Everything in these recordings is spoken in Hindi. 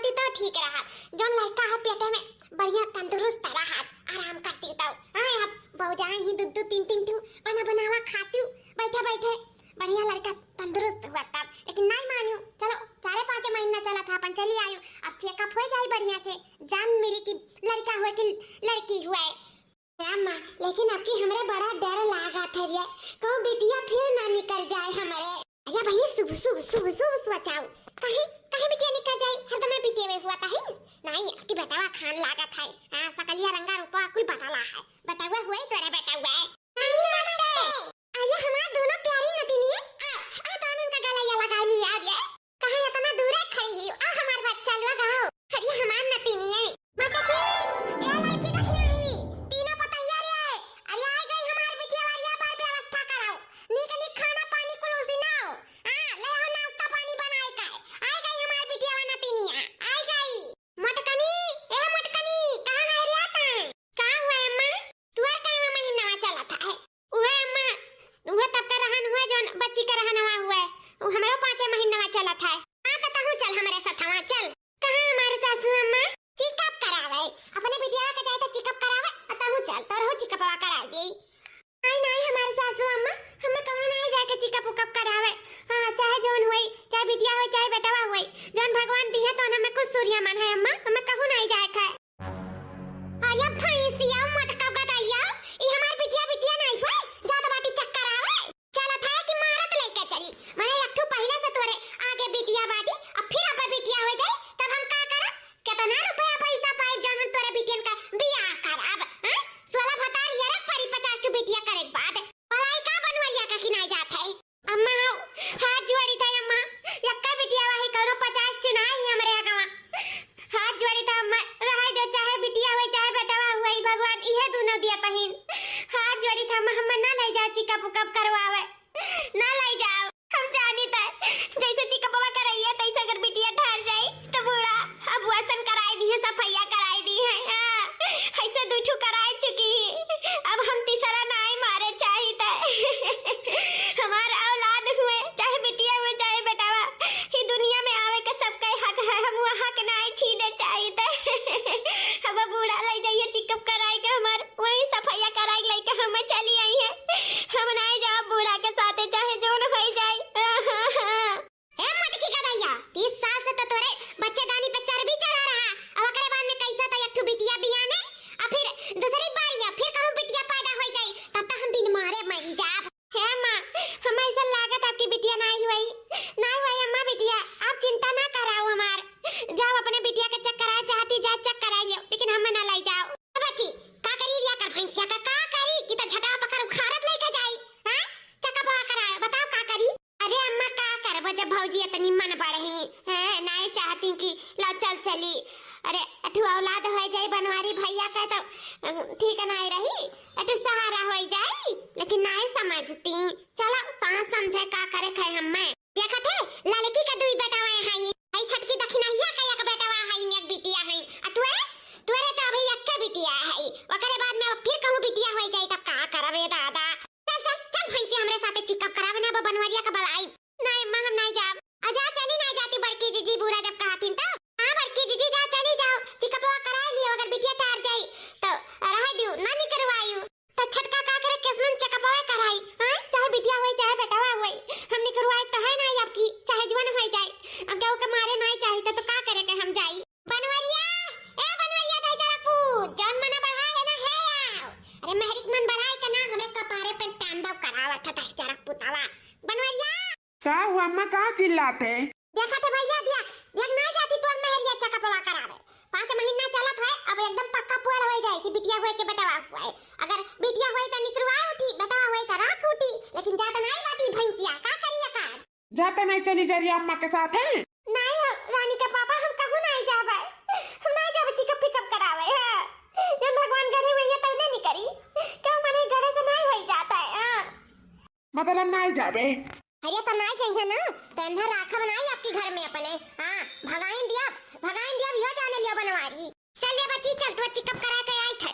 होती तो ठीक रहा। जोन लड़का है पेटे में बढ़िया तंदुरुस्त रहा, आराम करती तो हां अब बहुजाए ही दूध तीन तीन टू बना बनावा खाती बैठे बैठे बढ़िया लड़का तंदुरुस्त हुआ तब। लेकिन नहीं मानियो, चलो 4-5 महीना चला था अपन चली आयु, अब चेकअप हो जाए बढ़िया से, जान मिली कि लड़का हुआ कि लड़की हुआ है। अम्मा लेकिन अब की हमरे बड़ा डर लागा था रे, कहूं बिटिया फिर ना निकल जाए हमारे। अरे बहनी सुबह बचाओ, कहीं कहीं बिटिया निकल जाए, हरदम में बिटिया में हुआ कहीं नहीं कि बेटावा खान लागा था। हां सकलिया रंगा रूपा कुल बताला है, बेटावा हुआ है तोरा बेटा हुआ है नहीं लगते। अरे हमार दोनों प्यारी नतिनी है, आ दोनों का गला ये लगा लिया ये कहां इतना दूर खड़ी है, आ हमार बच्चा लगाओ। अरे हमार नतिनी है मतलब ये लड़की देखी नहीं, तीनों को तैयार है। अरे आ गई हमार बिटिया वाली, बार व्यवस्था कराओ, नीक नीक खाना पानी कुल उसी ना हो। हां ले आओ नाश्ता पानी बनाए का, आ गई हमार बिटिया वाली नतिनिया आ गई। मटकनी ए मटकनी कहां है रे आता का हुआ अम्मा, तुअर का महीना चला था है ओए अम्मा, वो तब का रहन हुआ जो बच्ची का रहन हुआ है, वो हमारा 5 महीना चला था। हां तो कहूं चल हमारे साथ, वहां चल। कहां हमारे सासू अम्मा चेकअप करावे, अपने बिटिया का जाए तो चेकअप करावे, कहूं चल तोर हो चेकअप करा दी। नहीं नहीं हमारे सासू अम्मा हमें कहूं नहीं जाके चेकअप उकअप करावे। हां चाहे जोन होई, चाहे बिटिया होई चाहे बेटावा होई, जोन भगवान दिए तो हमें कुछ सूर्य मन है अम्मा, हमें कहूं नहीं जाए का। अरे भैंसिया मटका बताइया, ई हमार बिटिया बिटिया नहीं होई, ज्यादा बाटी चक्कर आवे चला था कि मारत लेके चली। मैंने एक ठो पहले से तोरे आगे बिटिया बाटी, अब फिर अब बिटिया हो जाए तब हम का करब, कितना रुपया पैसा पाए जौन तोरे बिटियन का बियाह करब। हां 16 भतार यार परी 50 टू बिटिया करे के बाद पढ़ाई का बनवरिया का कि नहीं जात है। अम्मा हाथ जोड़ी था अम्मा, यक्का बिटिया वाही करो 50 टू नहीं हमरे गावा, हाथ जोड़ी था अम्मा रहे जो चाहे बिटिया होई चाहे बेटावा होई, भगवान इहे दोनों दिया तहिन। हाथ जोड़ी था हम ना ले जाओ चेकअप उकअप करवावे, ना ले जाओ, हम जानी था जैसे चेकअप कराइए तैसे अगर बिटिया ठहर जाए तो बूढ़ा अब वसन कराई दी है, सफाइया कराई दी है। हां ऐसे दूठू कराई चुकी, अब हम तीसरा नहीं मारे चाहिए हमारा औलाद हुए चाहे बिटिया हुए चाहे बेटावा, ही दुनिया में आवे के सबका हक है, हम वो हक नहीं छीने चाहिए। अब बूढ़ा ले जाइए चेकअप कराई के, हमार वही सफाइया कराई लेके हम चली आई है, हम नहीं जाओ बूढ़ा के साथ चाहे जोन हो जाए। ए मटकी का भैया 30 साल से तो तोरे बच्चेदानी पे चर्बी चढ़ा रहा, अब अगले बार में कैसा था एक ठो बिटिया बियाने, और फिर दूसरी बार या फिर कहूं बिटिया पैदा हो जाए तब तक हम दिन मारे मर जाब। हे मां हम ऐसा लागत आपकी बिटिया नहीं हुई अम्मा, बिटिया आप चिंता ना कराओ, हमार जाओ अपने बिटिया के चेक करा, चाहती जा चेक कराइए लेकिन हमें ना ले जाओ। बच्ची का करी लिया कर भैंसिया का करी कि तो झटा पकड़ उखाड़त लेके जाई। हां चेकअप कराए बताओ का करी। अरे अम्मा का करबो जब भौजी इतनी मन बढ़ही है, नहीं चाहती कि ला चल चली, अरे अठू औलाद हो जाए बनवारी भैया का तो ठीक नहीं रही, अठू सहारा हो जाए, लेकिन नहीं समझती। चलो सांस समझे का करे खाए हमें देखा थे लड़की का दुई बेटा है, हाई छटकी दखिनैया का एक बेटा है, एक बिटिया है, अतुरे तुरे तो अभी एक के बिटिया है, ओकरे बाद में फिर कहूं बिटिया हो जाए तब का करबे दादा। चल चल चल भैंसी हमरे साथे चेकअप करावे ना बनवरिया का बलाई। नहीं मां हम नहीं जाब, आजा चली नहीं जाती बड़की जीजी बूढ़ा जब कहतीन तो। हां बड़की जीजी जा चली जाओ चेकअप करा लियो, अगर बिटिया ठहर जाए तो रह दियो ना नहीं करवायू तो छटका का करे किसमन चेकअप कराई। हां चाहे बिटिया होई चाहे बेटावा होई हम नहीं करवाए तो है नहीं आपकी, चाहे जीवन हो जाए, अब केहू के मारे नहीं चाहिए तो का करे के हम जाई। बनवरिया ए बनवरिया दे जरा पूछ जौन मना बढ़ाए है ना है आओ, अरे मेहरिक मन बढ़ाए के ना हमें कपारे पे तांडव करावत था जरा पुतावा। बनवरिया का हुआ अम्मा, का चिल्लाते देखा थे भैया देख नहीं जाती तो मेहरिया चेकअप करावे, 5 महीना चलत है, अब एकदम पक्का पूरा हो जाए कि बिटिया हुए के बेटावा हुए, अगर बिटिया हुए तो निकलवा उठी, बेटावा हुए तो राख उठी, लेकिन जाता नहीं बाटी भैंसिया का करिए का जाते नहीं चली जा रही अम्मा के साथ है। नहीं रानी के पापा हम कहूं नहीं जावे, हम नहीं जावे चेकअप पिकअप करावे। हां जब भगवान गड़े हुए तब नहीं करी, क्यों मने गड़े से नहीं हो जाता है। हां मतलब नहीं जावे, अरे तो नहीं चाहिए ना तो अंदर राखा बनाई आपके घर में अपने। हां भगाइन दिया यो जाने लियो बनवारी। चल ये बच्ची चल तू चेकअप करा के आई थे,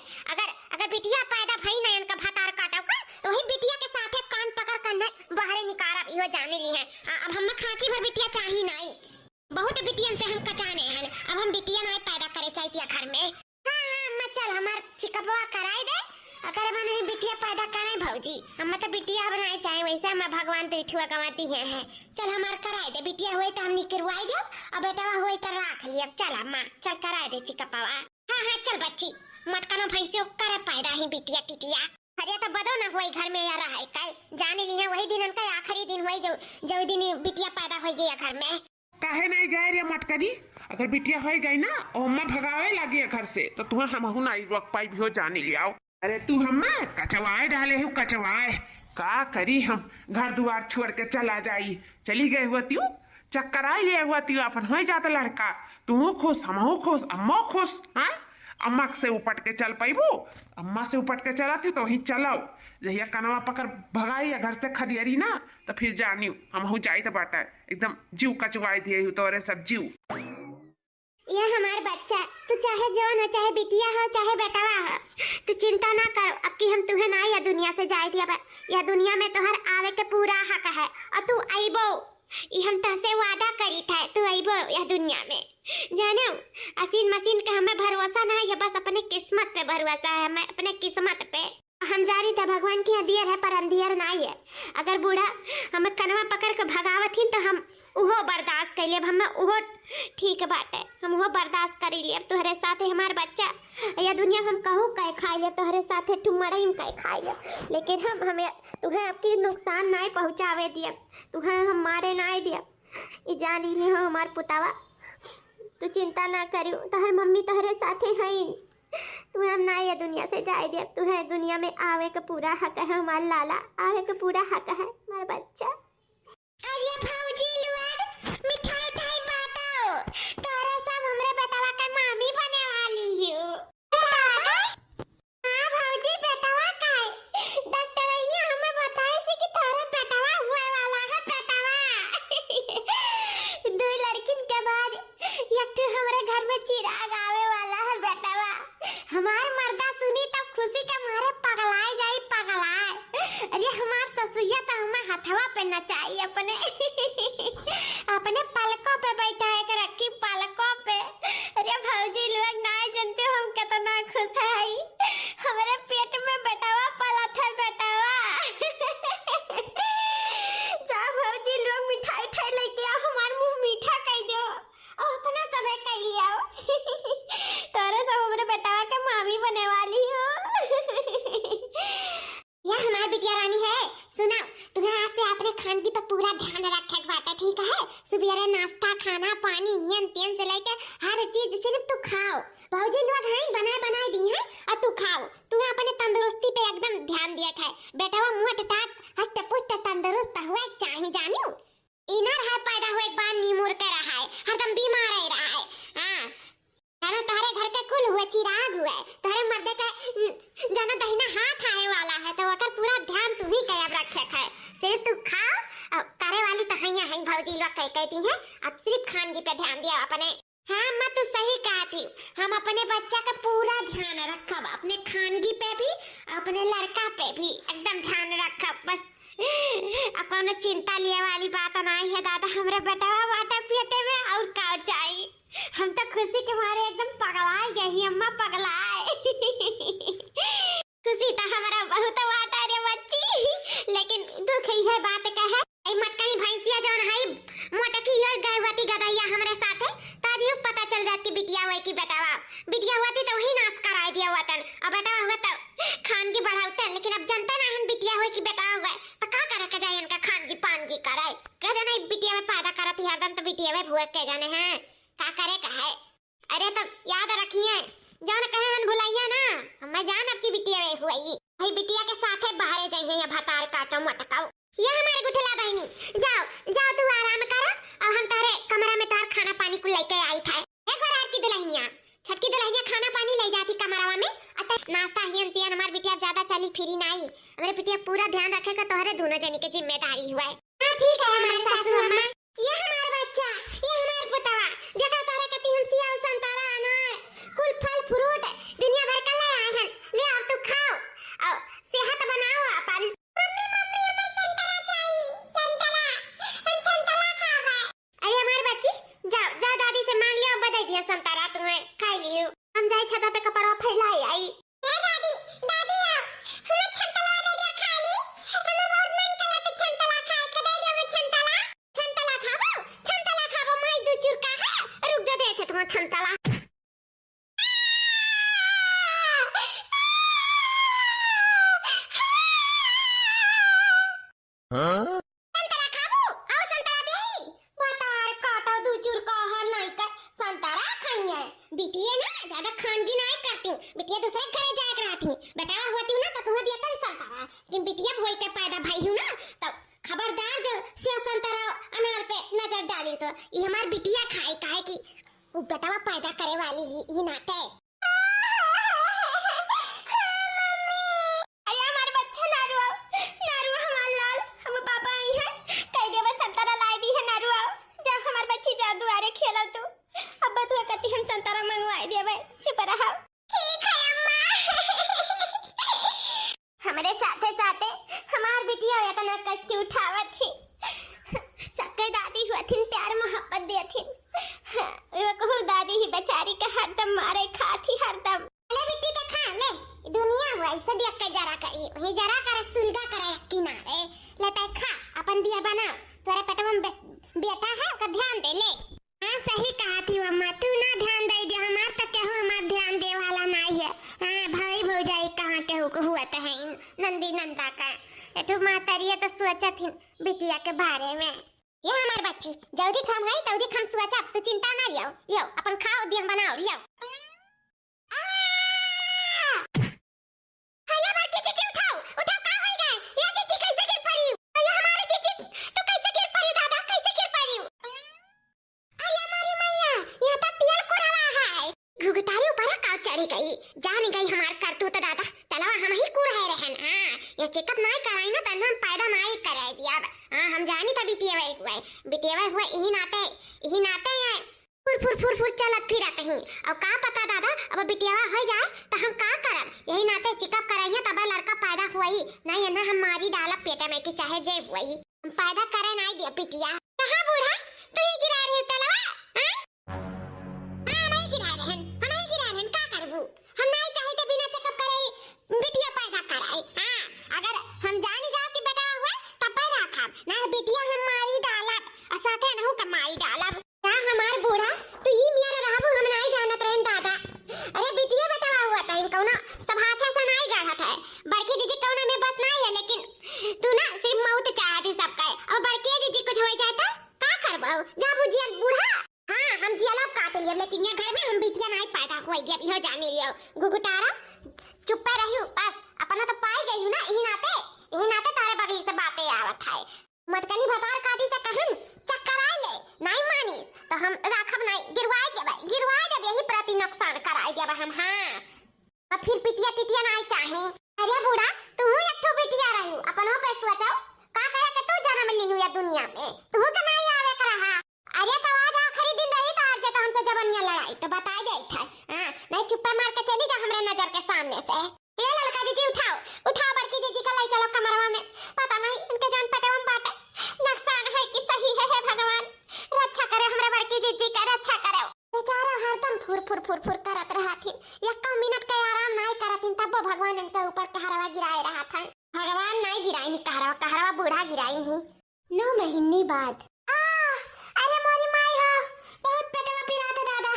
अगर बिटिया पैदा भई ना इनका भतार काटा का तो ही बिटिया के साथ कान पकड़ कर बाहर निकाल यो जाने ली है। अब हम खांची भर बिटिया चाहिए नहीं, बहुत बिटिया दिन से हम कटाने हैं, अब हम बिटिया नहीं पैदा करे चाहिए घर में। हाँ हाँ अम्मा चल हमार चिकपवा कराई दे, अगर मैंने बिटिया पैदा करे भौजी, हम तो बिटिया बनाए चाहे वैसे हम भगवान तो इठुआ गवाती है। चल हमार कराई दे, बिटिया हुई तो हम निकलवाई दे, और बेटा हुई तो राख लिया। चल अम्मा चल कराई दे चिकपवा। हाँ हाँ चल बच्ची, मटका भैंसियों करे पैदा ही बिटिया टिटिया। अरे तो बदो ना हुई घर में या रहा है काय जाने लिया वही दिन उनका आखिरी दिन हुई जो दिन बिटिया पैदा हो गई घर में। काहे नहीं गए रे मटकरी, अगर बिटिया हो गई ना और अम्मा भगावे लगी घर से तो तुम्हें हम नहीं रोक पाई भी हो जाने ले आओ। अरे तू हम्मा कचवाए डाले हो कचवाए, का करी हम घर द्वार छोड़ के चला जाई, चली गई हुआ त्यू चक्कर आई लिया हुआ त्यू अपन हो जाता लड़का, तू खुश हम खुश अम्मा खुश। हाँ अम्मा से उपट के चल पाइबो, अम्मा से उपट के चलाती तो वहीं चलाओ, जहिया कनवा पकड़ भगाई या घर से खदियरी ना तो फिर जानियो हम हो जाई तो बाटा एकदम जीव कचवाई दिए तोरे सब जीव। ये हमार बच्चा, तू चाहे जवान हो चाहे बिटिया हो चाहे बेटावा हो, तू चिंता ना कर, अब कि हम तुहे ना या दुनिया से जाए दिया, या दुनिया में तोहर आवे के पूरा हक है, और तू आइबो, ये हम तहसे वादा करी था, तू आइबो या दुनिया में। जानो असीन मसीन का हमें भरोसा ना है, बस अपने किस्मत पे भरोसा है, हमें अपने किस्मत पे। हम जानी था भगवान की अंधियर है पर अंधियर नहीं है, अगर बूढ़ा हमें कनवा पकड़ के भगावत ही तो हम उहो बर्दाश्त कर लिया, हम उहो ठीक बात है, हम वो बर्दाश्त कर लिया। अब तुम्हारे साथ हमार बच्चा या दुनिया हम कहूँ कह खा लिया, तुम्हारे साथ टुमड़ई में कह खा लिया, लेकिन हम हमें तुम्हें आपकी नुकसान नहीं पहुँचावे दिया, तुम्हें हम मारे नहीं दिया, ये जान ली हो हमार पुतावा। तू चिंता ना करियो, तोहर मम्मी तोहरे साथे है, तुम्हें हम ना ये दुनिया से जाए दिया, तुम्हें दुनिया में आवे का पूरा हक है, हमार लाला आवे का पूरा हक है हमारा बच्चा। अरे भौजी लोग मिठाई उठाई बांटो, तोरे सब हमरे बेटावा का मामी बने वाली हो। हां भौजी बेटावा का डॉक्टर ने हमें बताया से कि तोरे बेटावा हुए वाला है, बेटावा दो लड़किन के बाद एक तो हमरे घर में चिराग आवे वाला है बेटावा। हमार मर्दा सुनी तब खुशी के मारे पगलाए जाई पगलाए। अरे हमार ससुया तो हमें हथवा पे नचाई, अपने अपने पलकों पे बैठाए कर रखी पलकों पे। अरे भौजी लोग ना जानते हम कितना खुश है, हमारे पेट में बेटावा पला था बेटावा। जा भौजी लोग मिठाई ठाई लेके आओ, हमार मुंह मीठा कर दो और अपना सबे कर लिया तोरे सब हमारे बेटावा के मामी बने वाली हो। यह हमारी बिटिया रानी है, सुना तुम्हें आज से अपने खान की पर पूरा ध्यान रखे बाटा, ठीक है? सुबह नाश्ता खाना पानी यन तेन से लेकर हर चीज सिर्फ तू खाओ, भौजी लोग हैं बनाए दी हैं और तू खाओ, तू अपने तंदुरुस्ती पे एकदम ध्यान दिया था बेटा, वो मोट टाट हष्ट पुष्ट तंदुरुस्त हुए चाहिए जानियो, इनर है पैदा हुए बार नीमुर के रहा है, हरदम बीमार रहा है। हां जानो तारे घर के कुल हुए चिराग हुए, तारे मर्दे का जानो दहिना हाथ आए वाला है, तो अगर पूरा ध्यान तू ही कैब रखे है, सिर्फ तू खा और करे वाली तो हैया है भौजी लोग कहती है, अब सिर्फ खानगी पे ध्यान दिया अपने। हाँ मैं तो सही कहा थी, हम अपने बच्चा का पूरा ध्यान रखब, अपने खानगी पे भी अपने लड़का पे भी एकदम ध्यान रखब, बस अपन चिंता लिए वाली बात नहीं है दादा, हमरे बेटावा बाटा पियते में और का चाहिए, हम तो खुशी के मारे एकदम पगलाए गई, अम्मा पगलाए। खुशी तो हमारा बहुत वाटा रे बच्ची, लेकिन दुख है बात का है, ए मटकनी भैंसिया जौन है मोटकी यो गर्भवती गदैया हमरे साथे, ताजी पता चल जात कि बिटिया हुई कि बेटावा, बिटिया हुआती तो वही नाश कराई दिया वतन, अब बेटावा हुआ तो खान की बढ़ाते, लेकिन अब जनता ना हम बिटिया हुई कि बेटा हुआ तो का करे के जाए इनका खान की पान की कराए, कह जाना बिटिया में पैदा करती हरदम तो बिटिया में भूख के जाने हैं का करे का है। अरे तो याद रखिए जौन कहे हन भुलाइया ना, मैं जान अब की बिटिया में हुई, भाई बिटिया के साथे बाहर जाइए या भतार काटो मटकाओ। ये हमारे गुठला बहनी, जाओ जाओ तू आराम करो और हम तारे कमरा में तार खाना पानी को लेके आई था, एक बार की दुल्हनिया छटकी दुल्हनिया खाना पानी ले जाती कमरावा में, अत नाश्ता हियन तियन हमार बिटिया ज्यादा चली फिरी नहीं, हमारे बिटिया पूरा ध्यान रखेगा, तोहरे दोनों जनी के जिम्मेदारी हुआ है। हां ठीक है हमारे सासू अम्मा, ये हमारा बच्चा, ये हमारा पुतवा, देखा तारे कती हम सिया संतरा अनार कुल फल फ्रूट दुनिया भर का ले आए हैं, ले आओ तू खाओ और सेहत बनाओ अपन। मम्मी मम्मी हमें संतरा चाहिए, संतरा हम संतरा खावे। अरे हमारी बच्ची जाओ जाओ दादी दिया संतरा तुम्हें खाई लियो। हम जाए छता पे कपड़ा फैलाई आई। ए दादी दादी आओ हमें छंतला दे दिया खाली। हमें बहुत मन कला के छंतला खाए के दे दिया। हमें छंतला खाबो मैं दो चुरका है। रुक जा देखे तुम्हें छंतला। संतरा खाबो और संतरा दे पतार काटा दो चुरका है नहीं कर संतरा खाएंगे। बिटिया ना ज्यादा खानगी नहीं करती। बिटिया दूसरे घरे जाया कराती। बेटा होती हूं ना तो तुम्हें दिया तन संतरा। लेकिन बिटिया होई के पैदा भई हूं ना तो खबरदार जो सेव संतरा अनार पे नजर डाली तो ये हमार बिटिया खाए काहे की वो बेटावा पैदा करे वाली ही नाते। अरे हमार बच्चा नारुआ हमार लाल हम पापा आई है कह देवे संतरा लाई दी है नारुआ। जब हमार बच्ची जादू आरे खेला तू अब तू कहती हम संतरा मंगवाई देवे। चुप रहा। ठीक है अम्मा। हमारे साथे साथे हमार बिटिया इतना कष्ट उठावत थी। सबके दादी हुआ थी प्यार मोहब्बत दिया थी। वो कहूँ दादी ही बेचारी के हरदम मारे खाती हरदम। ले बिट्टी के खा ले दुनिया हुआ ऐसे दिया के जरा का ये जरा कर सुलगा करे किनारे लेता खा अपन दिया बना तोरे पेटवा में बेटा है का ध्यान दे ले। हां सही कहा थी अम्मा तू ना ध्यान दे दे हमार तक के हो हमार ध्यान दे वाला नहीं है। हां भाई भौजाई कहां के हुआ तो है नंदी नंदा का एटू मातारी तो सोचा थी बिटिया के बारे में। ये हमार बच्ची जल्दी खाम है जल्दी खाम सोचा तू चिंता ना लियो यो अपन खाओ दिया बनाओ लियो। हेलो बच्ची चीची उठाओ का हो गए ये चीची कैसे गिर पड़ी। ये हमारी चीची तो कैसे गिर पड़ी दादा कैसे गिर पड़ी। अरे हमारी मैया ये तो तेल को रवा है घुघटारी ऊपर का चढ़ी गई जान गई हमार करतूत दादा तलवा हम ही को रहे रहन। हां ये चेकअप नहीं कराई ना तन हम पैदा नहीं कराई दिया। हां हम जानी था बिटिया हुआ यही नाते है फुर चलत फिरत ही अब का पता दादा अब बिटिया हो जाए तो हम का करब। यही नाते चेकअप कराइए तब लड़का पैदा हुई नहीं है ना हम मारी डाला पेट में कि चाहे जे हुई हम पैदा करे नहीं दिया बिटिया। कहां बूढ़ा तू ही गिरा रही तलवा। हां नहीं गिरा रहन का करबू हम नहीं चाहे तो बिना चेकअप कराई बिटिया पैदा कराई। हां अगर हम जान जा कि बेटा हुआ तब पैदा खाब ना बिटिया हम मारी डालब साथे नहु का मारी डालब। क्या हमार बूढ़ा तू ही मिया रहबू हम नहीं जानत रहन दादा। अरे बिटिया बेटा हुआ था इनको ना सब हाथे से नहीं गढ़त है। बड़की दीदी कौन में बस नहीं है लेकिन तू ना सिर्फ मौत चाहती सबका और बड़की दीदी कुछ हो जाए तो का करबो जा बुझिया बूढ़ा। हां हम जियाला काट लियो लेकिन ये घर में हम बिटिया नहीं पैदा हुई दिया इहो जाने लियो गुगुटारा चुप रहियो बस अपना तो पाई गई हूं ना यही नाते तारे बगल से बातें आवत है। मटकनी भतार काटी से कहन चक्कर आए ले नहीं मानी तो हम राखब नहीं गिरवाए देब यही प्रति नुकसान कराए देब हम। हां अब फिर पिटिया टिटिया नहीं चाहे। अरे बूढ़ा तू एक ठो बिटिया रही अपनो पे सोचो का करे के तू जन्म ली हुई दुनिया में तू के नहीं आवे करहा। अरे तो आज आखिरी दिन रही तो आज तो हमसे जबनिया लड़ाई तो बताई गई था। हां नहीं चुप्पा मार के चली जा हमरे नजर के सामने से। ये लड़का जी उठाओ बड़की दीदी का ले चलो कमरवा में पता नहीं उनके जान पटवन बाटे नुकसान है कि सही है भगवान रक्षा करे हमरे बड़की दीदी का रक्षा करो। बेचारा हरदम फुर करत रहा थी एक मिनट का आराम नहीं करत तब भगवान इनके ऊपर कहरवा गिराए रहा था। भगवान नहीं गिराई कहरवा बूढ़ा गिराई ही 9 महीने बाद। अरे मोरी माई हो बहुत पेटवा पिरात दादा।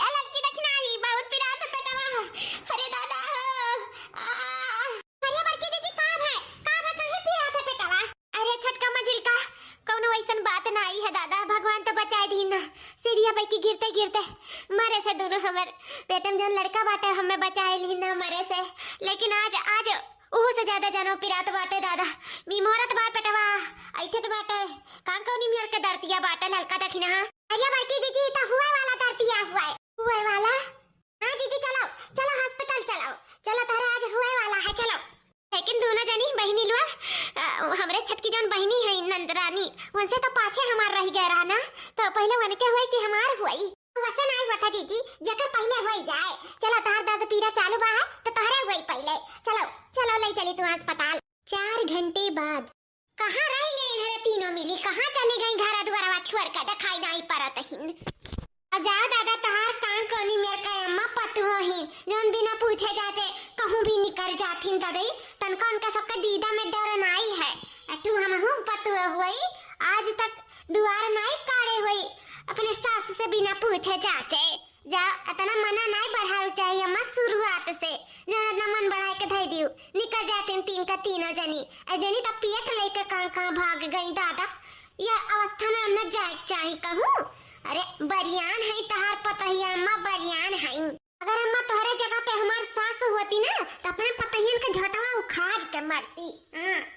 लड़की देखना ही बहुत पिरात पेटवा। अरे दादा अरे बड़की दीदी कहां है कहीं पिरात पेटवा। अरे छटका मजिल का कोनो ऐसन बात नहीं है दादा भगवान तो बचाए दी ना सीढ़िया पे की गिरते मरे से दोनों हमर पेटम जो लड़का बाटे हमें बचाए ली ना मरे से। लेकिन आज ओहो से ज्यादा जानो पिरात बाटे दादा बीमारत बा पेटवा ऐठे तो बाटे कान कौनी मियर के दर्दिया बाटे ललका देखिना। अरे बड़की दीदी तो हुए वाला दर्दिया हुए वाला। हां दीदी चलो हॉस्पिटल चलो तारे आज हुए वाला है चलो। लेकिन दोनों जनी बहनी लोग हमरे छटकी जन बहनी है नंदरानी उनसे तो पाछे हमार रह गए रहा ना तो पहले उनके हुए कि हमार हुई वैसे नहीं होता जीजी जकर पहले हो जाए। चलो तार दर्द पीरा चालू बा है तो तोहरे हुई पहले चलो ले चली तू अस्पताल। 4 घंटे बाद कहाँ रह गई इधर तीनों मिली कहाँ चली गई घर द्वारा छोड़ से बिना पूछे जाके जा इतना मना नहीं बढ़ाओ चाहिए अम्मा शुरुआत से जन इतना मन बढ़ा के धई दियो निकल जाते तीन का तीनों जनी जनी तो पियट लेके कहां भाग गई दादा ये अवस्था में हमने जाए चाहिए कहूं अरे बरियान है तहार पता ही अम्मा बरियान है अगर अम्मा तोहरे जगह पे हमार सास होती ना तो अपने पतहियन के झटवा उखाड़ के मारती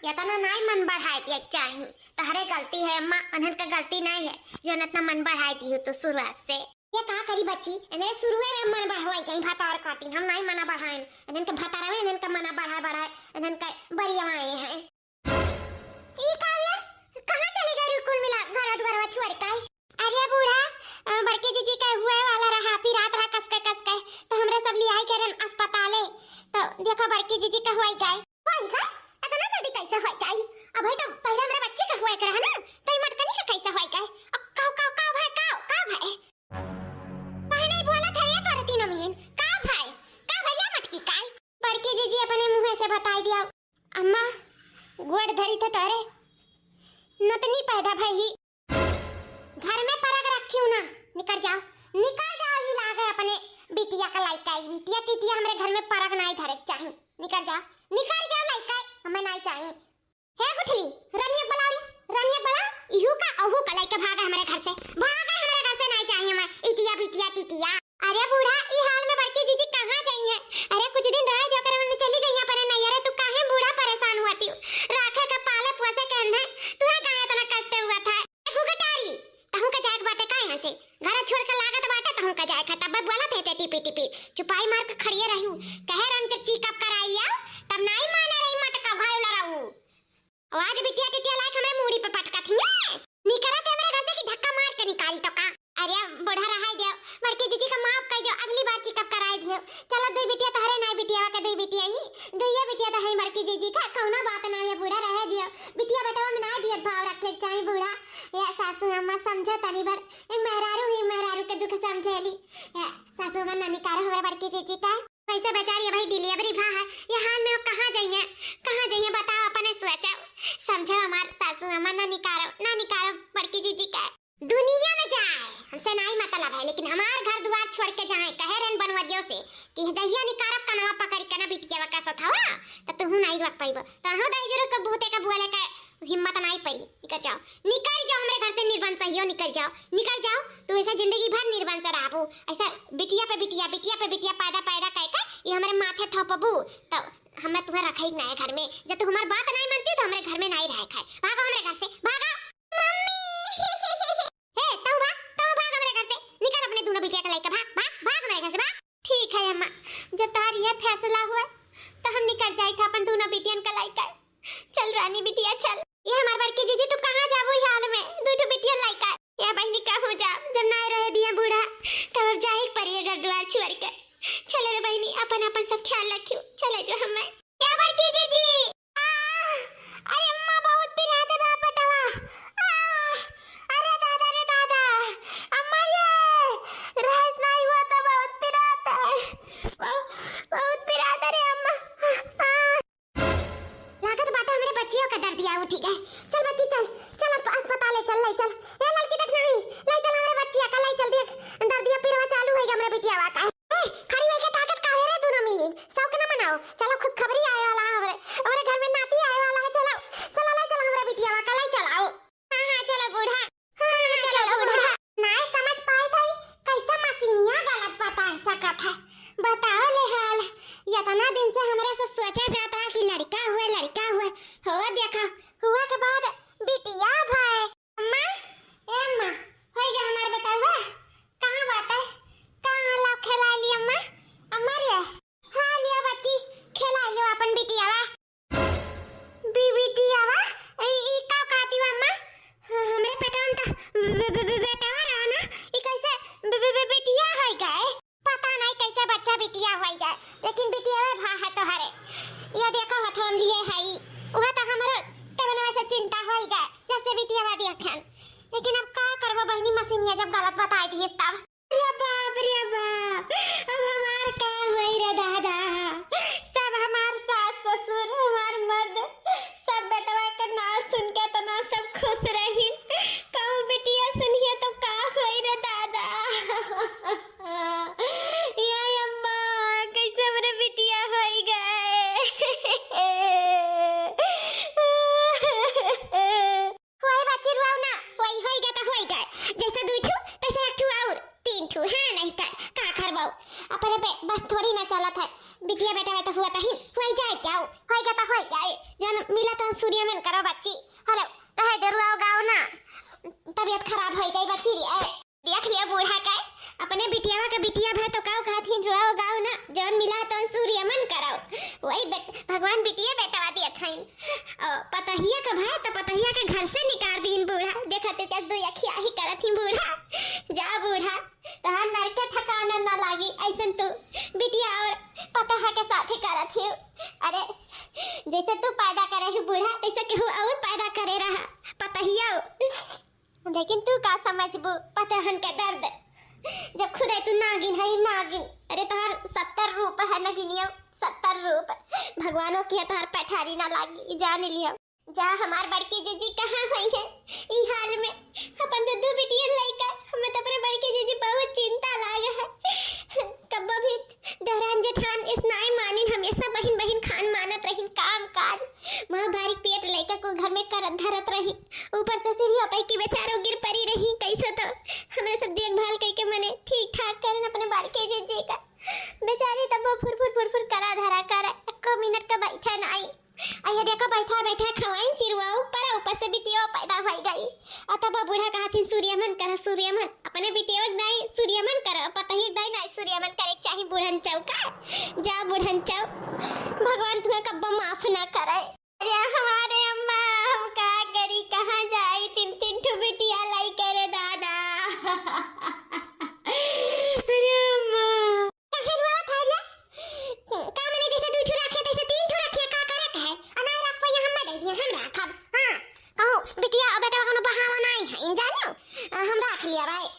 या तो ना नहीं मन बढ़ाए दिया चाहिए तोहरे गलती है अम्मा अनहन का गलती नहीं है जो इतना मन बढ़ाई दी हो तो शुरुआत से ये का करी बच्ची इन्हें शुरुए में मन बढ़ाई कहीं भातार काटी हम नहीं मना बढ़ाएं इन्हन के भातारवे इन्हन का मना बढ़ाए इन्हन का बरियाए हैं ई काव्या कहां चली गई कुल मिला घर द्वार छोड़ के अरे बूढ़ा बड़के जीजी का हुए वाला रहा फिर रात रहा कस के तो हमरे सब ले आई करन अस्पताल तो देखो बड़के जीजी का हुई गए होई का इतना जल्दी कैसे होई जाई अब है तो पहले हमरा बच्चे का हुआ कर है ना तो मटकनी का कैसे होई गए अब काव भाई काहे नहीं बोला था ये कर तीनों मिलन का भैया मटकी काय बड़के जीजी अपने मुंह से बता दिया अम्मा गोड़ धरी थे तारे नतनी पैदा भई घर में परग रखियो ना निकल जाओ ही लागे अपने बिटिया का लाइका बिटिया टिटिया हमरे घर में परग नहीं धरे चाहिए निकल जाओ लाइका हमें नहीं चाहिए हे गुठी रनिया बड़ा इहू का अहू का लाइका भागा हमारे घर से नहीं चाहिए हमें इटिया बिटिया टिटिया अरे बूढ़ा ई हाल में बड़की जीजी कहां जाइए अरे कुछ दिन रह जा कर हमने चली जाइए पर नहीं अरे तू काहे बूढ़ा परेशान हुआती राखे का पाले पोसे कहने तू काहे इतना कष्ट हुआ था घुघटारी तहु का जाए बाटे का यहां से घर छोड़ के लागत बाटे तहु का जाए तब बोला थे टिपी चुपाई मार के खड़िए रहू कहे रन चची कब कराइया तब नहीं माने रही मटका भाई लड़ाऊ आवाज बिटिया टिटिया लाइक हमें मूड़ी पे पटका थी निकरा थे मेरे घर से की धक्का मार के निकाली तो का अरे बड़ा रहा दियो बड़की जीजी का माफ कर दियो अगली बार चेकअप कराई दियो चलो दो बिटिया तहरे नहीं बिटिया का दो बिटिया ही दुइया बिटिया तो है बड़की जीजी का कौनो बात नहीं है बूढ़ा रह दियो बिटिया बेटा में नहीं भेदभाव रखे चाहिए बूढ़ा या सासू अम्मा समझे तनी भर ए मेहरारू के दुख समझेली सासू अम्मा नानी कार हमरा बड़की जीजी का कैसे बेचारी भाई डिलीवरी भा है ये हाल में कहां जाइए बताओ अपने सोचो समझो हमार सासू अम्मा नानी कार बड़की जीजी का दुनिया में जाए हमसे नहीं मतलब है लेकिन हमार घर द्वार छोड़ के जाए कहे रन बनवदियो से कि जहिया निकारब कनवा पकड़ के ना बिटिया का सथावा त तू नहीं रख पाइबो त हो दई जरूर के बहुते का बुआले का हिम्मत नहीं पड़ी निकल जाओ हमरे घर से निर्बंध सहियो निकल जाओ तू ऐसा जिंदगी भर निर्बंध से रहबो ऐसा बिटिया पे बिटिया पैदा कह के ये हमरे माथे थपबू तो हमरा तुम्हारा रखई नहीं घर में जब तू हमार बात नहीं मानती तो हमरे घर में नहीं रह खाए भागो हमरे घर से भागो बिटिया का लाइका भाग मेरे घर से भाग ठीक है अम्मा जब तार ये फैसला हुआ तो हम निकल जाए था अपन दोनों बिटियन का लाइका चल रानी बिटिया चल ये हमार बड़की जीजी तू कहां जाबो ई हाल में दूठो बिटियन लाइका ये बहनी का हो जा जब ना रह दिया बूढ़ा तब जाए पड़ेगा द्वार छोड़ के चले रे बहनी अपन सब ख्याल रखियो चले जो हमें ये बड़की जीजी अरे अम्मा बहुत पिराते बाप बेटवा अरे दादा अम्मा ये राज नहीं हुआ तो बहुत पिराता है बहुत पिराता रे अम्मा लागत बात हमरे बच्चियों का डर दिया ठीक है चल बच्ची चल अस्पताल चल ए लड़की देख नहीं ले चल हमरे बच्चिया का ले चल देख दर्द दिया पिरवा चालू है हमरे बिटिया का खड़ी होके ताकत काहे रे दोनों मिली शौक ना मनाओ चलो खुद खबरी आए वाला है हमरे घर में नाती आए वाला है चलो ले चल हमरे बिटिया का ले चलाओ हां चलो बूढ़ा चलो बूढ़ा नहीं समझ पाए थे कैसा मशीनिया गलत बता सकत है बताओ ले हाल इतना दिन से हमरे से सोचा जाता है कि लड़का हुए हो देखा हुआ के बाद बिटिया भाई अम्मा हो गया हमार बताओ कहां बात है कहां ला खेला ली अम्मा रे हां लिया बच्ची खेला लो अपन बिटिया ई का कहती हो अम्मा हमरे पेटन त बेटा रहा ना ई कैसे बिटिया हो गए पता नहीं कैसे बच्चा बिटिया हो गए लेकिन बिटिया भा है तो हरे ये देखो हथौन लिए है वह तो हमरो तबना से चिंता हो गए जैसे बिटिया वादी अखन लेकिन अब का करबो बहनी मशीनिया जब गलत बताई दी तब रे बाप अब हमार का होई रे दादा सब हमार सास ससुर हमार मर्द सब बेटवा के ना सुन के तो ना सब खुश रही कहूं बिटिया सुनिए तो का होई रे दादा जैसा 2 ठू तैसे 1 ठू और 3 ठू है नहीं का करबाऊ अपने पे बस थोड़ी ना चलत है बिटिया बेटा बेटा हुआ ही हो जाए क्या होएगा तो हो जाए जन मिला तो सूर्य मन करो बच्ची हेलो कहे दरुआओ गाओ ना तबीयत खराब हो गई बच्ची देख लिया बूढ़ा का अपने बिटिया का बिटिया भा तो काऊ खाती रुआओ गाओ ना जन मिला तो सूर्य मन कराओ वही भगवान बिटिया बेटा दिया खाइन पतहिया का भाई तो पतहिया के घर से निकाल दीन बूढ़ा देखा तो क्या 2 अखिया ही करत ही बूढ़ा जा बूढ़ा तहां नरके ठिकाना ना लागी ऐसन तो बिटिया और पतहा के साथ ही करत ही अरे जैसे तू पैदा करे ही बूढ़ा तैसे केहू और पैदा करे रहा पतहिया लेकिन तू का समझबू पतहन के दर्द जब खुद है तू नागिन है नागिन अरे तोहर 70 रूप है नगिनियो 70 रूप भगवानों की तोहर पैठारी ना लागी जान लियो जा हमार बड़की जीजी कहाँ हुई है ई हाल में अपन तो 2 बिटिया लइका हमें तो अपने बड़की जीजी बहुत चिंता लागे है कब भी दहरान जेठान इस नाई मानी हमेशा बहन बहन खान मानत रही काम काज मां बारीक पेट लइका को घर में करत धरत रही ऊपर से सीढ़ी पे की बेचारो गिर पड़ी रही कैसे तो हमरे सब देखभाल करके मने ठीक ठाक करन अपने बड़के जीजी का बेचारी तब वो फुर करा धरा कर 1 मिनट का बैठा नहीं आया देखो बैठा बैठा खवाइन चिरवा ऊपर से बिटिया पैदा हो गई तब बूढ़ा कहती सूर्यमन कर सूर्यमन अपने बिटिया दाई सूर्यमन कर पता ही दाई नहीं सूर्यमन करे चाहिए बूढ़न चौका जा बूढ़न चौ भगवान तुम्हें कब माफ ना करे अरे हमारे अम्मा हम का करी कहां जाई 3 ठू बिटिया लाई करे दादा अरे अम्मा कहे रुआ था रे का मैंने जैसे 2 ठू रखे तैसे 3 ठू रखे का करे कहे अनाय रख पे हम दे दिए हम रखब हां कहू बिटिया बेटा कोनो बहावा नहीं है इन जानो हम रख लिया भाई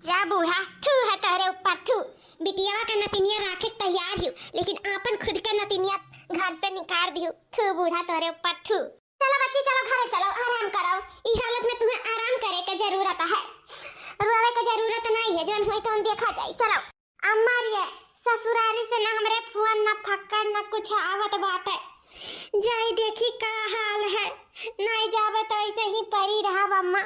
जा बूढ़ा थू है तेरे ऊपर थू बिटिया का नतिनिया रखे तैयार हूं लेकिन आपन खुद का नतिनिया घर से निकाल दियो थू बूढ़ा तेरे ऊपर थू चलो बच्ची चलो घर चलो आराम करो इस हालत में तुम्हें आराम करे की जरूरत है रोवे की जरूरत नहीं है जौन होई तो हम देखा जाई चलो अम्मा रे ससुरारी से ना हमरे फोन ना फक्कड़ ना कुछ आवत बात है जाई देखी का हाल है नहीं जावे तो ऐसे ही पड़ी रहा अम्मा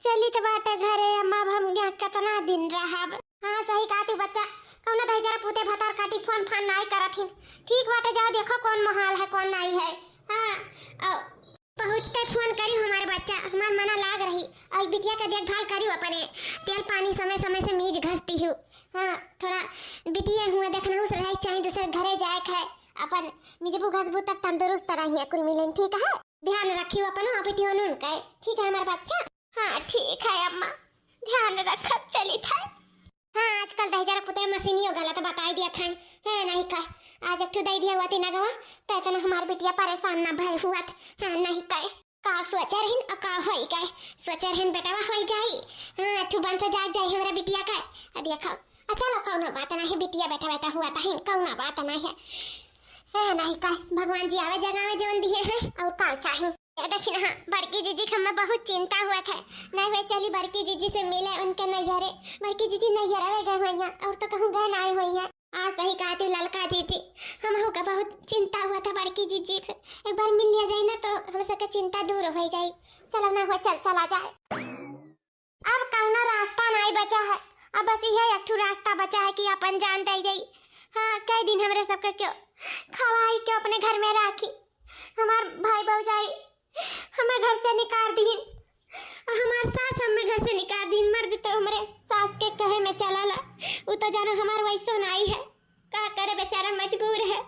चली तो बाटे घरे अम्मा हम यहाँ कितना दिन रहा हाँ सही कहा तू बच्चा कौन दही जरा पूते भतार काटी फोन फान नहीं करथिन ठीक बाटे जाओ देखो कौन महाल है कौन नहीं है हाँ पहुँचते फोन करी हमारे बच्चा हमार मना लाग रही और बिटिया का देखभाल करी अपने तेल पानी समय समय से मीज घसती हूँ हाँ थोड़ा बिटिया हुआ देखना उस रही चाहिए दूसरे घरे जाए खाए अपन मिजबू घसबू तक तंदुरुस्त रही कुल मिलन ठीक है ध्यान रखियो अपन बिटिया नून का ठीक है हमारा बच्चा हाँ ठीक है अम्मा ध्यान रखब चली था हाँ आजकल दही जरा पुते मशीनियो गलत बताई दिया था है नहीं कह आज एक ठू दही दिया हुआ तीन गवा तैतना हमार बिटिया परेशान ना भई हुआ हाँ नहीं कह का सोचा रहिन और का होई गए सोचा रहिन बेटावा होई जाई हाँ ठू बन से जाग जाई हमरा बिटिया का देखो चलो कौना बात नहीं बिटिया बेटा बेटा हुआ था कौना बात नहीं है नहीं कह भगवान जी आवे जगावे जीवन दिए हैं और का चाहिए देखिए हाँ बड़की जीजी का हमें बहुत चिंता हुआ था नहीं हुए चली बड़की जीजी से मिले उनके नैहरे बड़की जीजी नैहरे गए हुई हैं और तो कहूँ गए नहीं हुई हैं सही कहा थी ललका जीजी हम का बहुत चिंता हुआ था बड़की जीजी से एक बार मिल लिया जाए ना तो हम सबके चिंता दूर हो जाए चलो ना हो चला जाए अब कौना रास्ता नहीं बचा है अब बस यही एक रास्ता बचा है कि अपन जान दे गई हाँ कई दिन हमारे सबके क्यों खवाई क्यों अपने घर में राखी हमार भाई भौजाई हमें घर से निकाल दी हमार सास हमें घर से निकाल दी मर्द तो हमारे सास के कहे में चला ला वो तो जाना हमार वैसो नहीं है क्या करे बेचारा मजबूर है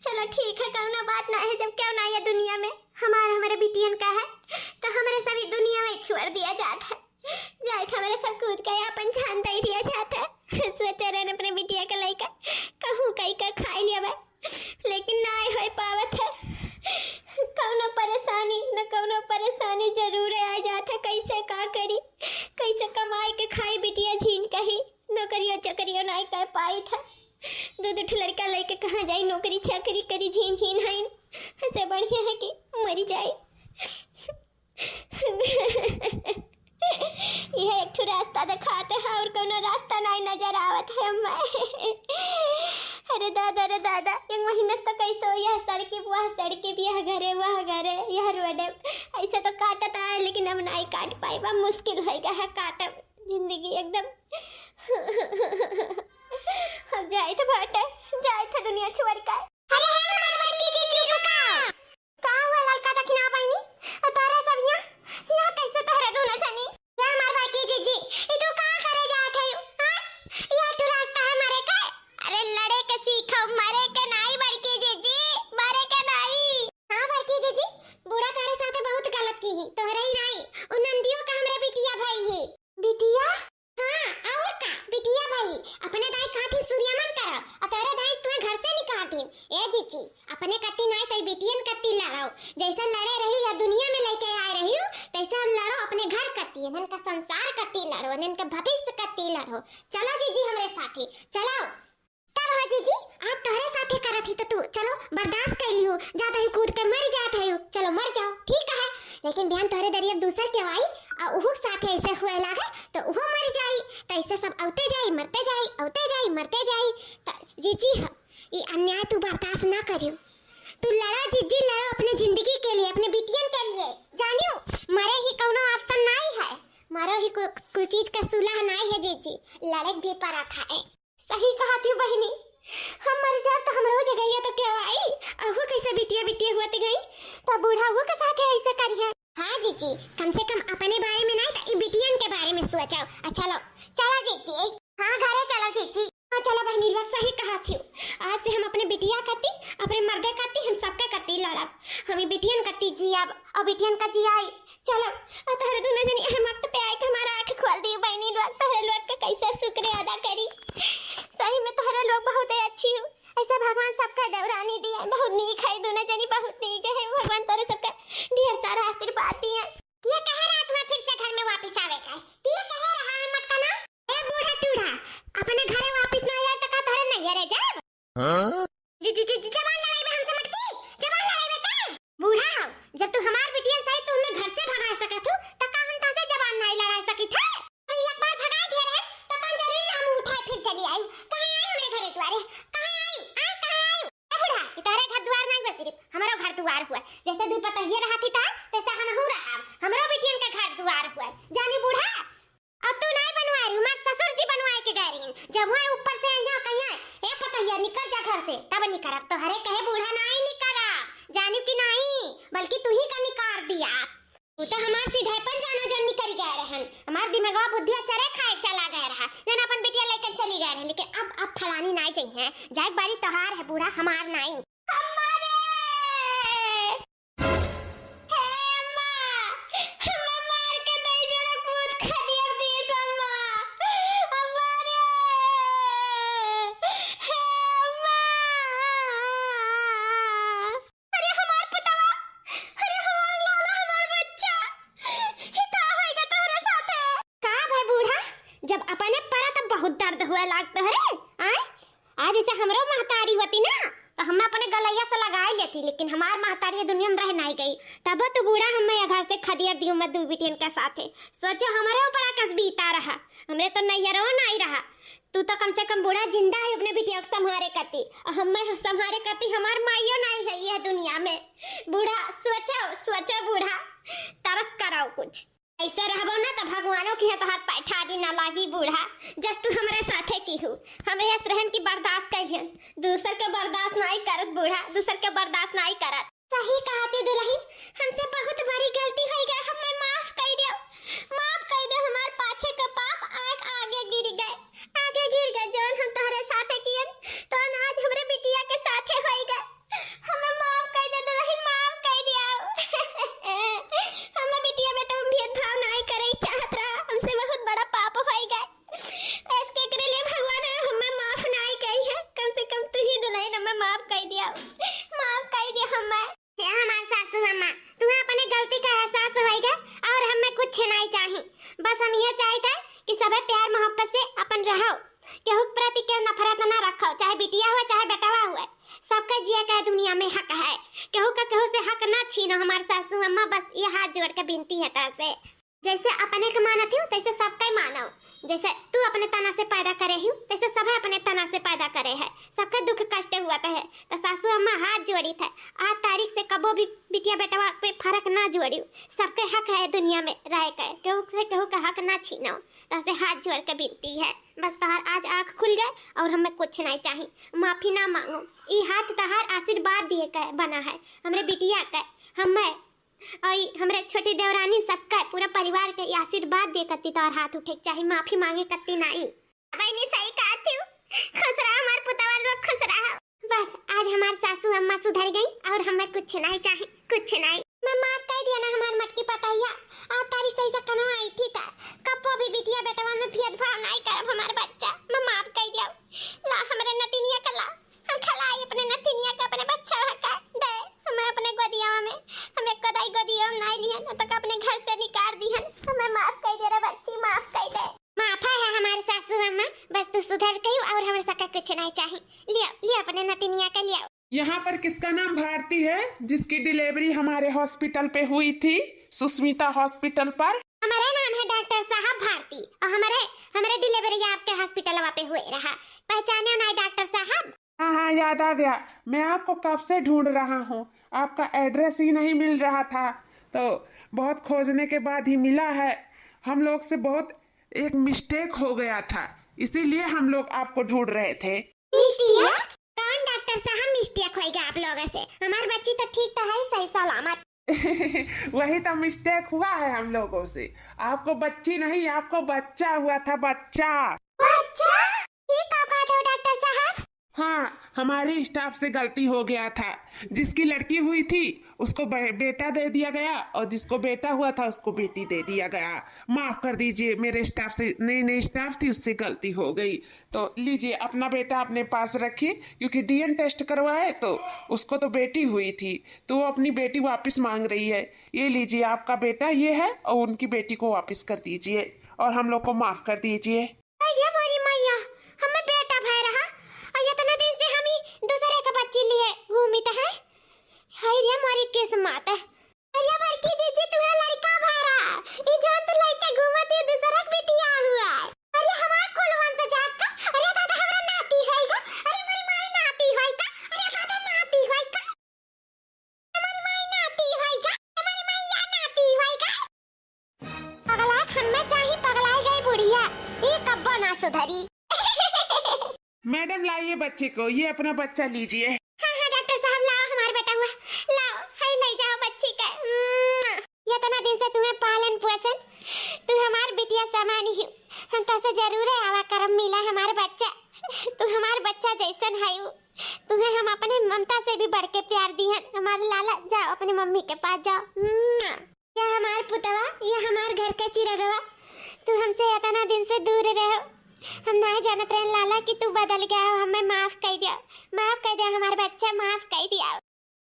चलो ठीक है कौना बात ना है जब क्यों ना है दुनिया में हमारे बिटियन का है तो हमारे सभी दुनिया में छोड़ दिया जाता है जाए हमारे सब कूद का अपन जान दे दिया जाता है सोचा रहे अपने बिटिया का लड़का कहूँ कहीं का खा लिया भाई लेकिन ना हो पावत है कौनो परेशानी जरूर आ जाता कैसे का करी कैसे कमाई के खाई बिटिया झीन कही नौकरियों चकरियों नहीं कर पाई था दो लड़का लेके कहाँ जाई नौकरी चाकरी करी झीन झीन है ऐसे बढ़िया है कि मरी जाए यह एक रास्ता दिखाते हैं और कोनो रास्ता नहीं नजर आवत है अरे दादा एक महीने तक कैसे हो यह सड़के वह सड़के यह घरे वह घरे यह रोडे ऐसे तो काटता है लेकिन अब नहीं काट पाएगा मुश्किल होएगा है काटब जिंदगी एकदम अब जाए तो बाटे जाए था दुनिया छोड़ कर अरे है मार बड़की जी रुका का हुआ ललका दखिना पाईनी तारा सब यहाँ कैसे तारा दोनों सनी या मार बड़की जी ये तू कहां करे जात है यह तो रास्ता है मारे का अरे लड़े के सीखो मरे के नहीं बड़की जी मरे के नहीं हां बड़की जी बुरा तारे साथे बहुत गलत की ही तोहरे ही नहीं उन नंदियों का हमरा बिटिया भाई है बिटिया हां और का बिटिया भाई अपने दाई काठी सूर्यमन करो और तारा दाई तुम्हें घर से निकाल दी ए जीजी अपने कत्ती नहीं तो बिटियन कत्ती लड़ाओ जैसा लड़े रही या दुनिया में लेके आ रही हो तैसा लड़ो अपने घर कत्ती नन का संसार कत्ती लड़ो नन का भविष्य कत्ती लड़ो चलो जीजी हमरे साथी चलो तब हो जीजी आज तोहरे साथे करत ही तो तू चलो बर्दाश्त कर लियो जात है कूद कर मर जात है चलो मर जाओ ठीक है लेकिन बयान तोहरे दरिया दूसर के आई और उहु साथे ऐसे हुए लागे तो उहो मर जाई तो ऐसे सब औते जाई मरते जाई मरते जाई जीजी ये अन्याय तू बर्दाश्त ना करियो तू लड़ा जीजी लड़ा अपने जिंदगी के लिए अपने बिटियन के लिए जानियो मरे ही कोनो ऑप्शन नहीं है मरो ही कोई चीज का सुलह नहीं है जीजी लड़क भी पड़ा था सही कहा थी बहनी हम मर जाए तो हम रोज गई तो क्या आई अब कैसे बिटिया होती गई तो बूढ़ा वो के साथ ऐसे करिए हाँ जीजी कम से कम अपने बारे में नहीं तो बिटियन के बारे में सोचो चलो चलो जीजी हाँ घरे चलो जीजी हाँ चलो बहनी लोग सही कहा थी आज से हम अपने बिटिया कती अपने मर्दे कती हम सबके कती लड़ब हम बिटियन कती जियाब और बिटियन का जियाई चलो तोहरे दोनों जनी हम वक्त पे आए हमारा आंख खोल दी बहनी लोग तोहरे लोग का कैसे शुक्र अदा करी सही में तोहरे लोग बहुत अच्छी हो ऐसा भगवान सबका दौरानी दिया बहुत नीक है दोनों जनी बहुत नीक है भगवान तोरे सबका ढेर सारा आशीर्वाद दिया ये कह रात में फिर से घर में वापस आवे का ये कह रहा है मत करना ए बूढ़ा टूढ़ा अपने घरे वापस ना आए तो का तोरे नहीं रह जाए हां जी जवान लड़ाई में हमसे मत की जवान लड़ाई में का बूढ़ा जब तू हमार बिटियन सही तू हमें घर से भगा सकत हो तो का हम तासे जवान नहीं लड़ा सकी थे एक बार भगा दिया रहे तो कौन जरूरी हम उठाए फिर चली आई कहां आई हमारे घरे द्वारे कहां आई कहां आई ए बूढ़ा इतारे घर द्वार नहीं बस सिर्फ हमारा घर द्वार हुआ जैसे दूर पता ये रहा थी ता तैसे हम हो रहा हमारा बिटियन का घर द्वार हुआ जानी बूढ़ा अब तू नहीं बनवाए रही हमारे ससुर जी बनवाए के गए रही जब वो ऊपर से यहाँ कहीं ए पता ये निकल जा घर से तब निकल तो हरे कहे बूढ़ा नहीं निकला जानी कि नहीं बल्कि तू ही का निकाल दिया तू तो हमार सीधेपन जाना जन निकल गए रहन हमार दिमागवा बुद्धिया चरे खाए चला गया रहा जन अपन बिटिया लेकर चली गए रहन लेकिन अब फलानी नहीं चाहिए जाए बारी तोहार है बूढ़ा हमार नहीं जब अपने परा तब बहुत दर्द हुआ लागत है आए आज ऐसे हमरो महतारी होती ना तो हम अपने गलैया से लगाई लेती लेकिन हमार महतारी दुनिया में रह नहीं गई तब तो बूढ़ा हम घर से खदियर दियो मैं दू बिटियन के साथे सोचो हमारे ऊपर आकाश बीता रहा हमरे तो नैयरो नहीं रहा तू तो कम से कम बूढ़ा जिंदा है अपने बिटिया को संभारे करती और हम संभारे करती हमार माइयो नहीं है यह दुनिया में बूढ़ा सोचो बूढ़ा तरस कराओ कुछ ऐसे रहबो ना तो भगवानों की है तोहार पैठारी ना लागी बूढ़ा जस तू हमारे साथे की हो हम ऐसे रहन की बर्दाश्त कहिए दूसर के बर्दाश्त नहीं करत बूढ़ा दूसर के बर्दाश्त नहीं करत सही कहते दुल्हन हमसे बहुत बड़ी गलती हो गई हमें माफ कर दो हमार पाछे का पाप आज आगे गिर गए जौन हम तोहरे साथे कियन तो आज हमरे बिटिया के साथे होई गए हमें माफ कर दे दुल्हन माफ कर दिया हमें बिटिया में तो हम भेदभाव नहीं करे चाहत रहा हमसे बहुत बड़ा पाप हो गए इसके के लिए भगवान हमें माफ नहीं कही है कम से कम तू ही दुल्हन हमें माफ कर दिया हमें हे हमार सासू अम्मा तुम्हें अपने गलती का एहसास होएगा और हमें कुछ नहीं चाहिए बस हम ये चाहते हैं कि सबे प्यार मोहब्बत से अपन रहो केहू प्रति के नफरत ना रखो चाहे बिटिया हुआ चाहे बेटावा हुआ सबका जिया का दुनिया में हक है केहू से हक ना छीनो हमार सासू अम्मा बस ये हाथ जोड़ के विनती है तासे जैसे अपने के मानत हो तैसे सबका मानो जैसे तू अपने तना से पैदा करे ही वैसे सब अपने तना से पैदा करे है, सबके दुख कष्ट हुआ है। तो सासू अम्मा हाथ जोड़ी थे, आज तारीख से कबो भी बिटिया बेटवा पे फर्क ना जोड़ी। सबके हक है दुनिया में रह के, केहू से केहू का हक ना छीनो। तो से हाथ जोड़ के बिनती है, बस तहार आज आँख खुल गए और हमें कुछ नहीं चाहिए, माफी ना मांगो। ई हाथ तहार आशीर्वाद दिए के बना है, हमरे बिटिया के, हमें और हमरे छोटी देवरानी सबका पूरा परिवार के आशीर्वाद दे कत्ती तो और हाथ उठे चाहिए, माफी मांगे कत्ती नहीं। बहनी सही कहा थी, खुश रहा हमार पुतवा लोग, खुश रहा। बस आज हमार सासू अम्मा सुधर गई और हमें कुछ नहीं चाहिए, कुछ नहीं। मैं माफ कर दिया ना हमार मटकी पताइया, आ तारी सही से कनो आई थी ता कपो भी बिटिया बेटवा में भेदभाव नहीं करब हमार बच्चा, मैं माफ कर दिया। ला हमरे नतिनिया कला हम खलाई अपने नतिनिया का अपने बच्चा का दे, हमें अपने गोदिया में हमें कदाई गोदिया में नहीं लिया ना तो अपने घर से निकाल दी है। हमें माफ कर दे रे बच्ची, माफ कर दे। माफ है हमारे सासू अम्मा, बस तू सुधर गई और हमारे सका कुछ नहीं चाहिए। लियो लियो अपने नतिनिया का लियो। यहाँ पर किसका नाम भारती है जिसकी डिलीवरी हमारे हॉस्पिटल पे हुई थी, सुस्मिता हॉस्पिटल पर? हमारा नाम है डॉक्टर साहब भारती और हमारे डिलीवरी आपके हॉस्पिटल पे हुए रहा, पहचाने ना डॉक्टर साहब? हाँ हाँ याद आ गया, मैं आपको कब से ढूंढ रहा हूँ, आपका एड्रेस ही नहीं मिल रहा था, तो बहुत खोजने के बाद ही मिला है। हम लोग से बहुत एक मिस्टेक हो गया था, इसीलिए हम लोग आपको ढूंढ रहे थे। मिस्टेक? कौन डॉक्टर साहब मिस्टेक होएगा आप लोगों से? हमारी बच्ची तो ठीक तो है, सही सलामत। वही तो मिस्टेक हुआ है हम लोगों से, आपको बच्ची नहीं आपको बच्चा हुआ था, बच्चा। बच्चा? ये कब बात है डॉक्टर साहब? हाँ, हमारे स्टाफ से गलती हो गया था, जिसकी लड़की हुई थी उसको बेटा दे दिया गया और जिसको बेटा हुआ था उसको बेटी दे दिया गया। माफ कर दीजिए, मेरे स्टाफ से नई स्टाफ थी उससे गलती हो गई। तो लीजिए अपना बेटा अपने पास रखिए, क्योंकि डीएन टेस्ट करवाए तो उसको तो बेटी हुई थी तो वो अपनी बेटी वापस मांग रही है। ये लीजिए आपका बेटा ये है और उनकी बेटी को वापस कर दीजिए और हम लोग को माफ कर दीजिए। हमारी मैया हमें बेटा भाई रहा और इतने दिन से हम ही दूसरे का बच्ची लिए घूमित है। हाय रे हमारी किस्मत है। अरे बड़की जीजी तुम्हारा लड़का भाई रहा, ये जो तो लड़का घूमती दूसरा बिटिया हुआ है। अरे हमार कुलवन से जात का, अरे दादा हमरा नाती होएगा, अरे मेरी माई नाती होएगा, अरे दादा नाती होएगा, हमारी माई नाती होएगा, हमारी मैया नाती होएगा। पगला खन्ना चाहिए, पगलाई गई बुढ़िया, ये कब ना सुधरी। मैडम लाइए बच्चे को, ये अपना बच्चा लीजिए। हाँ हाँ डॉक्टर साहब लाओ हमारा बेटा हुआ, लाओ हाय ले जाओ बच्ची का। ये इतना दिन से तुम्हें पालन पोषण, तू हमार बिटिया समान ही, हम तो से जरूर है आवा करम मिला हमारा बच्चा, तू हमार बच्चा जैसन है। तुम्हें हम अपने ममता से भी बढ़ के प्यार दी है हमारे लाला। जाओ अपने मम्मी के पास जाओ। ये हमार पुतवा, ये हमार घर का चिरगवा, तू हमसे इतना दिन से दूर रहो, हम नहीं जानते हैं लाला कि तू बदल गया हो, हमें माफ कर दिया, माफ कर दिया हमारा बच्चा, माफ कर दिया।